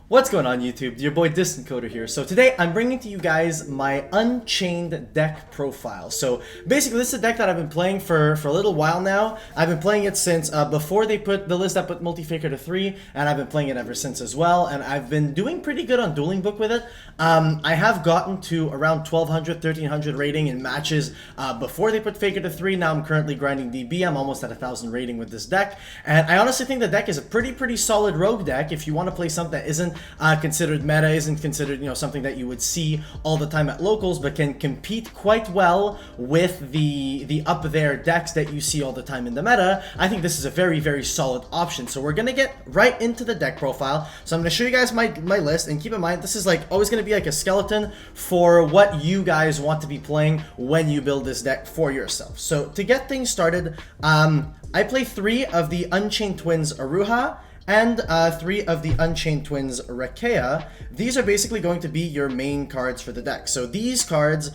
What's going on YouTube? Your boy Distant Coder here. So today I'm bringing to you guys my Unchained deck profile. So basically this is a deck that I've been playing for a little while now. I've been playing it since before they put the list that put Multi-Faker to 3, and I've been playing it ever since as well, and I've been doing pretty good on Dueling Book with it. I have gotten to around 1200, 1300 rating in matches before they put Faker to 3. Now I'm currently grinding DB. I'm almost at 1000 rating with this deck, and I honestly think the deck is a pretty solid rogue deck if you want to play something that isn't considered meta, isn't considered, something that you would see all the time at locals, but can compete quite well with the up there decks that you see all the time in the meta. I think this is a very solid option. So we're gonna get right into the deck profile. So I'm gonna show you guys my list, and keep in mind this is like always gonna be like a skeleton for what you guys want to be playing when you build this deck for yourself. So to get things started, I play 3 of the Unchained Twins Aruha and 3 of the Unchained Twins Rekea. These are basically going to be your main cards for the deck. So these cards,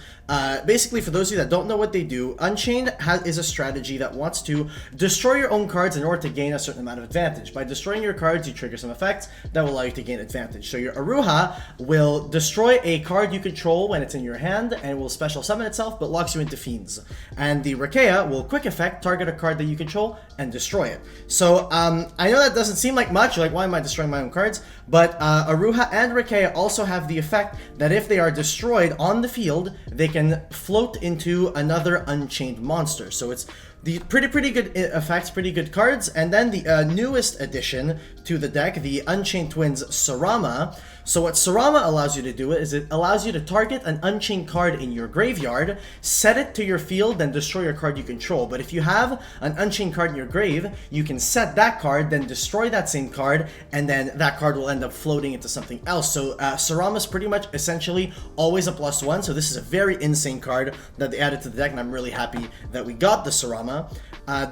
basically for those of you that don't know what they do, Unchained is a strategy that wants to destroy your own cards in order to gain a certain amount of advantage. By destroying your cards, you trigger some effects that will allow you to gain advantage. So your Aruha will destroy a card you control when it's in your hand and will special summon itself but locks you into Fiends. And the Rekea will quick effect target a card that you control and destroy it. So I know that doesn't seem like much. You're like, why am I destroying my own cards? But Aruha and Rekea also have the effect that if they are destroyed on the field, they can float into another Unchained monster. So it's the pretty good effects, pretty good cards. And then the newest addition to the deck, the Unchained Twins Sarama. So what Sarama allows you to do is it allows you to target an Unchained card in your graveyard, set it to your field, then destroy your card you control. But if you have an Unchained card in your grave, you can set that card, then destroy that same card, and then that card will end up floating into something else. So Sarama's pretty much essentially always a +1, so this is a very insane card that they added to the deck, and I'm really happy that we got the Sarama.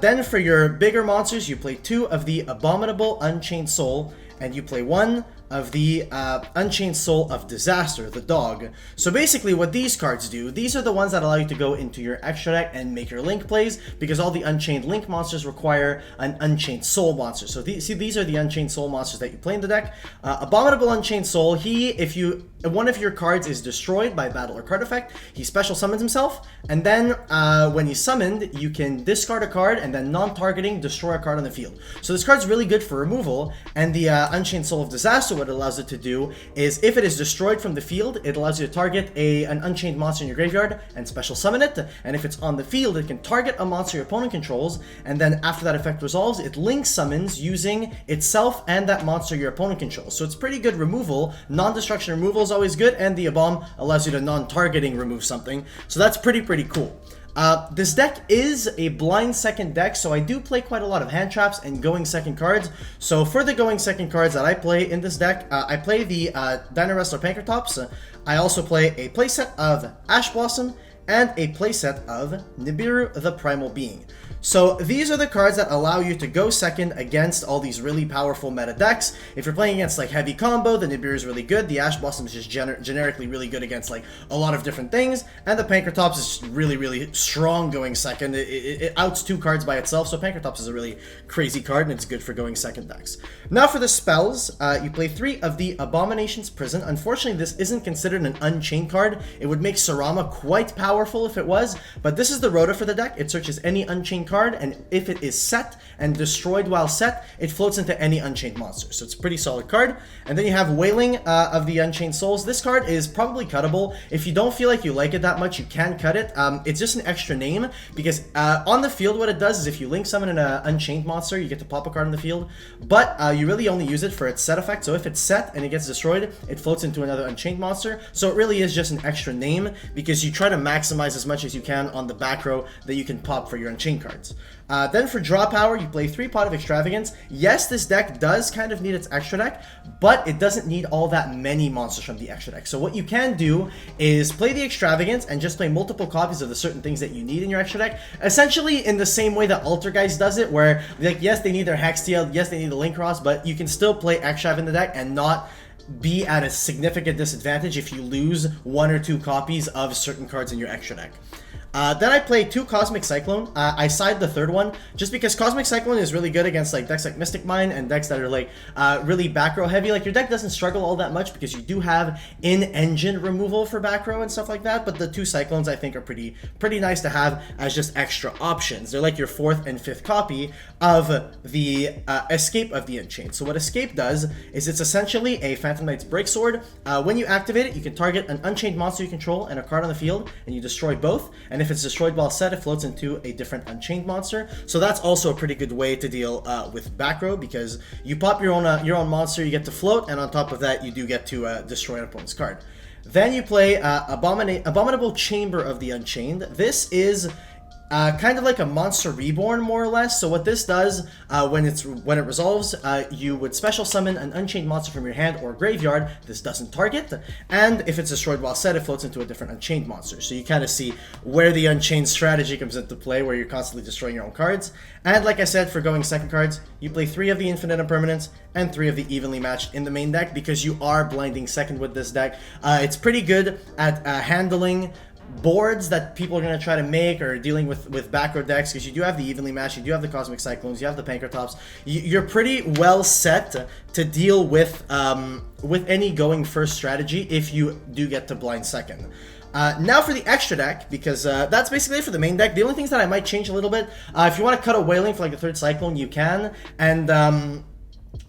Then for your bigger monsters, you play 2 of the Abominable Unchained Soul, and you play 1 of the Unchained Soul of Disaster, the dog. So basically what these cards do, these are the ones that allow you to go into your extra deck and make your link plays, because all the Unchained link monsters require an Unchained Soul monster. So these are the Unchained Soul monsters that you play in the deck. Abominable Unchained Soul, if one of your cards is destroyed by battle or card effect, he special summons himself, and then when he's summoned, you can discard a card and then non-targeting destroy a card on the field. So this card's really good for removal, and the Unchained Soul of Disaster, what it allows it to do is if it is destroyed from the field, it allows you to target an Unchained monster in your graveyard and special summon it, and if it's on the field, it can target a monster your opponent controls, and then after that effect resolves, it link summons using itself and that monster your opponent controls. So it's pretty good removal. Non-destruction removal is always good, and the Abom allows you to non-targeting remove something, so that's pretty cool. This deck is a blind second deck, so I do play quite a lot of hand traps and going second cards. So for the going second cards that I play in this deck, I play the Dino Wrestler Pankratops. I also play a playset of Ash Blossom and a playset of Nibiru the Primal Being. So these are the cards that allow you to go second against all these really powerful meta decks. If you're playing against like heavy combo, the Nibiru is really good. The Ash Blossom is just generically really good against like a lot of different things. And the Pankratops is really strong going second. It outs 2 cards by itself, so Pankratops is a really crazy card, and it's good for going second decks. Now for the spells, you play 3 of the Abomination's Prison. Unfortunately, this isn't considered an Unchained card. It would make Sarama quite powerful if it was, but this is the Rota for the deck. It searches any Unchained card, and if it is set and destroyed while set, it floats into any Unchained monster. So it's a pretty solid card. And then you have Wailing of the Unchained Souls. This card is probably cuttable. If you don't feel like you like it that much, you can cut it. It's just an extra name, because on the field what it does is if you link summon an Unchained monster, you get to pop a card on the field, but you really only use it for its set effect. So if it's set and it gets destroyed, it floats into another Unchained monster. So it really is just an extra name, because you try to maximize as much as you can on the back row that you can pop for your Unchained cards. Then for draw power, you play 3 Pot of Extravagance. Yes, this deck does kind of need its extra deck, but it doesn't need all that many monsters from the extra deck. So what you can do is play the Extravagance and just play multiple copies of the certain things that you need in your extra deck, essentially in the same way that Altergeist does it, where like, yes, they need their Hexteel, yes, they need the Link Cross, but you can still play Extrav in the deck and not be at a significant disadvantage if you lose 1 or 2 copies of certain cards in your extra deck. Then I play 2 Cosmic Cyclone. I side the third one just because Cosmic Cyclone is really good against like decks like Mystic Mine and decks that are like really back row heavy. Like your deck doesn't struggle all that much because you do have in-engine removal for back row and stuff like that. But the 2 Cyclones I think are pretty nice to have as just extra options. They're like your 4th and 5th copy of the Escape of the Unchained. So what Escape does is it's essentially a Phantom Knight's Breaksword. When you activate it, you can target an Unchained monster you control and a card on the field, and you destroy both. And if it's destroyed while set, it floats into a different Unchained monster. So that's also a pretty good way to deal with back row, because you pop your own monster, you get to float, and on top of that, you do get to destroy an opponent's card. Then you play Abominable Chamber of the Unchained. This is kind of like a Monster Reborn, more or less. So what this does, when it resolves, you would special summon an Unchained monster from your hand or graveyard. This doesn't target, and if it's destroyed while set, it floats into a different Unchained monster. So you kind of see where the Unchained strategy comes into play, where you're constantly destroying your own cards. And like I said, for going second cards, you play 3 of the Infinite Impermanence and 3 of the Evenly Matched in the main deck, because you are blinding second with this deck. It's pretty good at handling boards that people are going to try to make, or dealing with back row decks, because you do have the Evenly Matched, you do have the Cosmic Cyclones, you have the Pankratops. You're pretty well set to deal with any going first strategy if you do get to blind second. Now for the extra deck, because that's basically it for the main deck. The only things that I might change a little bit, if you want to cut a Wailing for like the 3rd Cyclone, you can, and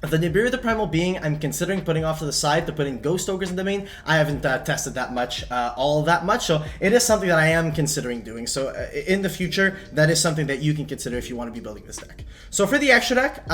the Nibiru the Primal Being, I'm considering putting off to the side to put in Ghost Ogres in the main. I haven't tested that much, all that much, so it is something that I am considering doing. So in the future, that is something that you can consider if you want to be building this deck. So for the extra deck,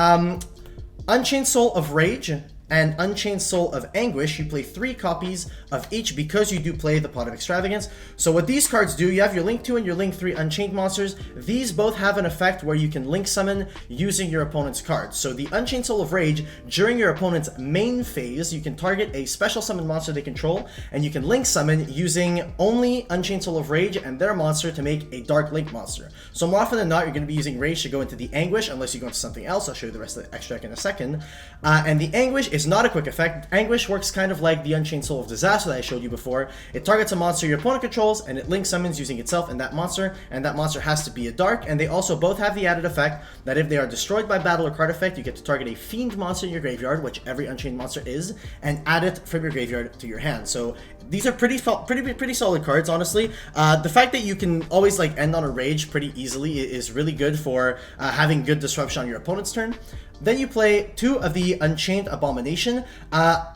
Unchained Soul of Rage and Unchained Soul of Anguish, you play 3 copies of each because you do play the Pot of Extravagance. So what these cards do, you have your Link 2 and your Link 3 Unchained monsters. These both have an effect where you can Link Summon using your opponent's cards. So the Unchained Soul of Rage, during your opponent's main phase, you can target a special summon monster they control, and you can Link Summon using only Unchained Soul of Rage and their monster to make a Dark Link monster. So more often than not, you're going to be using Rage to go into the Anguish, unless you go into something else. I'll show you the rest of the extra deck in a second. And the Anguish is not a quick effect. Anguish works kind of like the Unchained Soul of Disaster that I showed you before. It targets a monster your opponent controls, and it Link Summons using itself and that monster has to be a Dark, and they also both have the added effect that if they are destroyed by battle or card effect, you get to target a Fiend monster in your graveyard, which every Unchained monster is, and add it from your graveyard to your hand. So these are pretty solid cards, honestly. The fact that you can always like end on a Rage pretty easily is really good for having good disruption on your opponent's turn. Then you play 2 of the Unchained Abomination.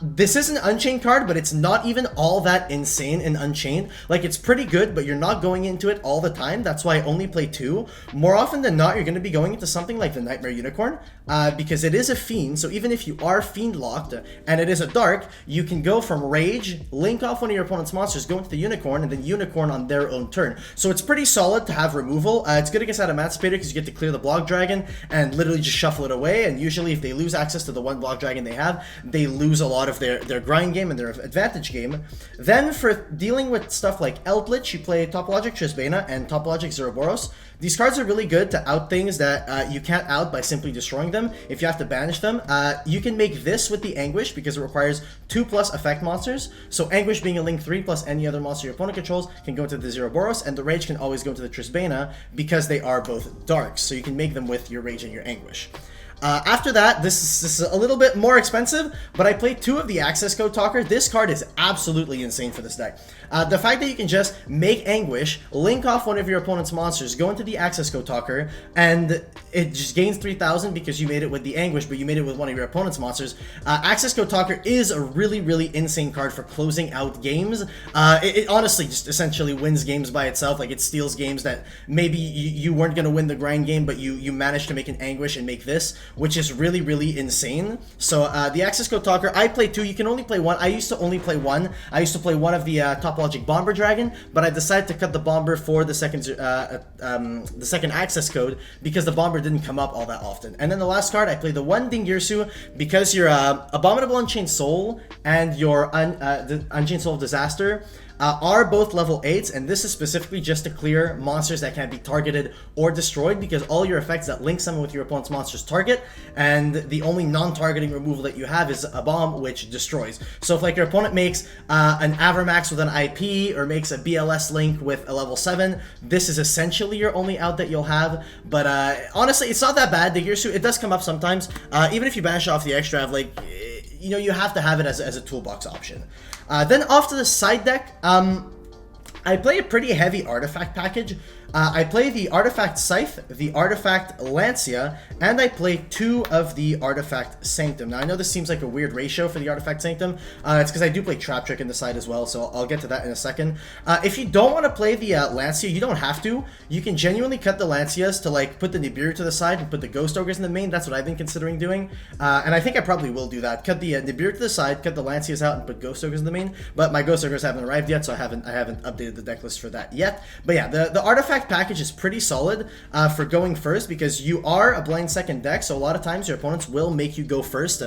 This is an Unchained card, but it's not even all that insane in Unchained. Like, it's pretty good, but you're not going into it all the time. That's why I only play 2. More often than not, you're going to be going into something like the Nightmare Unicorn, because it is a Fiend. So even if you are Fiend locked and it is a Dark, you can go from Rage, link off one of your opponent's monsters, go into the Unicorn, and then Unicorn on their own turn. So it's pretty solid to have removal. It's good against that Emancipator because you get to clear the Block Dragon and literally just shuffle it away. And usually if they lose access to the one Block Dragon they have, they lose a lot of their grind game and their advantage game. Then for dealing with stuff like Eldritch, you play Topologic Trisbana and Topologic Zeroboros. These cards are really good to out things that you can't out by simply destroying them. If you have to banish them, you can make this with the Anguish because it requires 2+ effect monsters. So Anguish being a Link 3 plus any other monster your opponent controls can go into the Zeroboros, and the Rage can always go into the Trisbana because they are both darks. So you can make them with your Rage and your Anguish. After that, this is a little bit more expensive, but I played 2 of the Access Code Talker. This card is absolutely insane for this deck. The fact that you can just make Anguish, link off one of your opponent's monsters, go into the Access Code Talker, and it just gains 3,000 because you made it with the Anguish, but you made it with one of your opponent's monsters. Access Code Talker is a really insane card for closing out games. It honestly just essentially wins games by itself. Like, it steals games that maybe you weren't going to win the grind game, but you managed to make an Anguish and make this, which is really insane. So the Access Code Talker, I play 2. You can only play 1. I used to only play 1. I used to play 1 of the Topologic Bomber Dragon, but I decided to cut the Bomber for the second Access Code because the Bomber didn't come up all that often. And then the last card, I play the 1 Dingirsu because your Abominable Unchained Soul and your Unchained Soul of Disaster are both level 8s, and this is specifically just to clear monsters that can be targeted or destroyed, because all your effects that link summon with your opponent's monster's target, and the only non-targeting removal that you have is a bomb, which destroys. So if like your opponent makes an Avermax with an IP, or makes a BLS link with a level 7, this is essentially your only out that you'll have. But honestly, it's not that bad. The Gear Suit, it does come up sometimes. Even if you banish off the extra, like, you know, you have to have it as a toolbox option. Then off to the side deck, I play a pretty heavy artifact package. I play the Artifact Scythe, the Artifact Lancia, and I play 2 of the Artifact Sanctum. Now, I know this seems like a weird ratio for the Artifact Sanctum. It's because I do play Trap Trick in the side as well, so I'll get to that in a second. If you don't want to play the Lancia, you don't have to. You can genuinely cut the Lancias to, like, put the Nibiru to the side and put the Ghost Ogres in the main. That's what I've been considering doing. And I think I probably will do that. Cut the Nibiru to the side, cut the Lancias out, and put Ghost Ogres in the main. But my Ghost Ogres haven't arrived yet, so I haven't updated the deck list for that yet. But yeah, the Artifact package is pretty solid for going first, because you are a blind second deck, so a lot of times your opponents will make you go first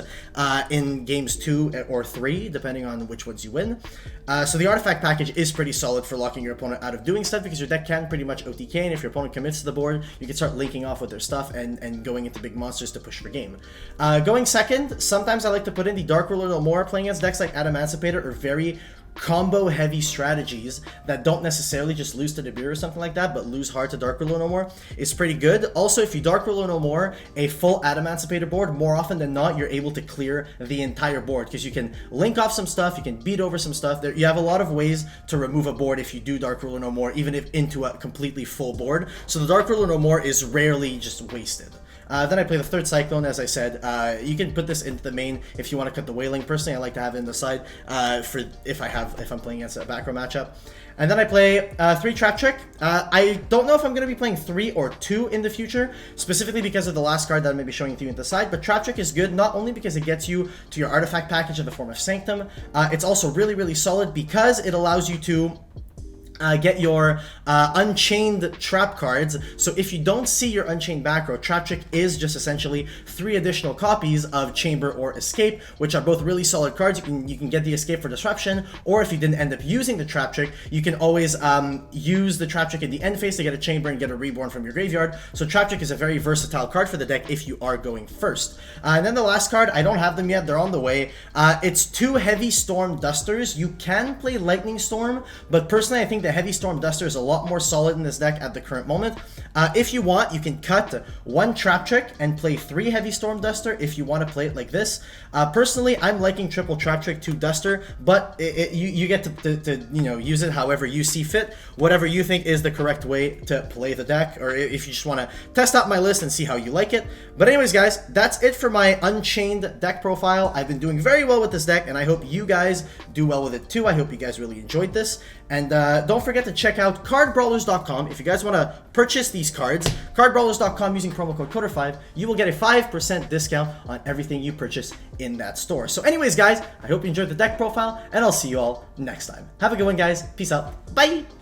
in games 2 or 3, depending on which ones you win. So the Artifact package is pretty solid for locking your opponent out of doing stuff, because your deck can pretty much OTK, and if your opponent commits to the board, you can start linking off with their stuff and going into big monsters to push for game. Going second, sometimes I like to put in the Dark Ruler No More. Playing against decks like Adamancipator or very combo heavy strategies that don't necessarily just lose to Nibiru or something like that, but lose hard to Dark Ruler No More is pretty good. Also, if you Dark Ruler No More a full Adamancipator board, more often than not, you're able to clear the entire board, because you can link off some stuff, you can beat over some stuff. You have a lot of ways to remove a board if you do Dark Ruler No More, even if into a completely full board. So the Dark Ruler No More is rarely just wasted. Then I play the third Cyclone, as I said. You can put this into the main if you want to cut the Wailing. Personally, I like to have it in the side for if I'm playing against a back row matchup. And then I play 3 Trap Trick. I don't know if I'm going to be playing 3 or 2 in the future, specifically because of the last card that I'm going to be showing to you in the side. But Trap Trick is good, not only because it gets you to your artifact package in the form of Sanctum, it's also really, really solid because it allows you to get your Unchained trap cards. So if you don't see your Unchained back row, Trap Trick is just essentially 3 additional copies of Chamber or Escape, which are both really solid cards. You can get the Escape for Disruption, or if you didn't end up using the Trap Trick, you can always use the Trap Trick in the end phase to get a Chamber and get a Reborn from your graveyard. So Trap Trick is a very versatile card for the deck if you are going first. And then the last card, I don't have them yet, they're on the way. It's 2 Heavy Storm Dusters. You can play Lightning Storm, but personally I think the Heavy Storm Duster is a lot more solid in this deck at the current moment. If you want, you can cut 1 Trap Trick and play 3 Heavy Storm Duster if you want to play it like this. Personally, I'm liking triple Trap Trick 2 Duster, but you get to you know, use it however you see fit, whatever you think is the correct way to play the deck, or if you just want to test out my list and see how you like it. But anyways, guys, that's it for my Unchained deck profile. I've been doing very well with this deck, and I hope you guys do well with it too. I hope you guys really enjoyed this. And don't forget to check out cardbrawlers.com if you guys want to purchase these cards. Cardbrawlers.com using promo code CODER5, you will get a 5% discount on everything you purchase in that store. So anyways, guys, I hope you enjoyed the deck profile, and I'll see you all next time. Have a good one, guys. Peace out. Bye!